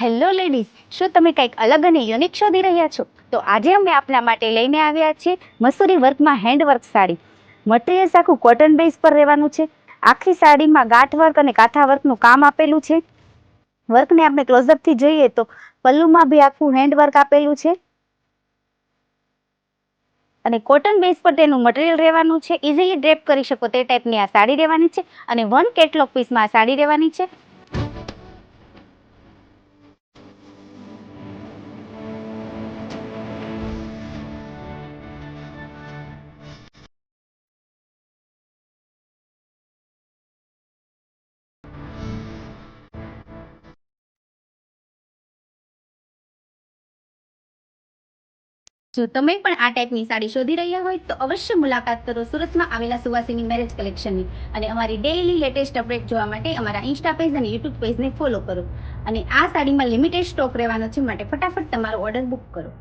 Hello ladies, શું તમે કંઈક અલગ અને યુનિક શોધી રહ્યા છો? તો આજે અમે આપના માટે લઈને આવ્યા છીએ મસૂરી વર્કમાં હેન્ડવર્ક સાડી. મટીરિયલ્સ આખું કોટન બેઝ પર રહેવાનું છે. આખી સાડીમાં ગાંઠ વર્ક અને કાંથા વર્કનું કામ આપેલું છે. વર્કને આપણે ક્લોઝઅપથી જોઈએ તો પલ્લુમાં બી આખું હેન્ડવર્ક આપેલું છે અને કોટન બેઝ પર તેનું મટીરિયલ રહેવાનું છે. ઇઝીલી ડ્રેપ કરી શકો તે ટાઈપની આ સાડી રહેવાની છે અને વન કેટલોગ પીસમાં આ સાડી રહેવાની છે. જો તમે પણ આ ટાઈપની સાડી શોધી રહ્યા હોય તો અવશ્ય મુલાકાત કરો સુરતમાં આવેલા સુવાસીની મેરેજ કલેક્શનની અને અમારી ડેઈલી લેટેસ્ટ અપડેટ જોવા માટે અમારા ઇન્સ્ટા પેજ અને યુટ્યુબ પેજને ફોલો કરો. અને આ સાડીમાં લિમિટેડ સ્ટોક રહેવાનો છે, માટે ફટાફટ તમારો ઓર્ડર બુક કરો.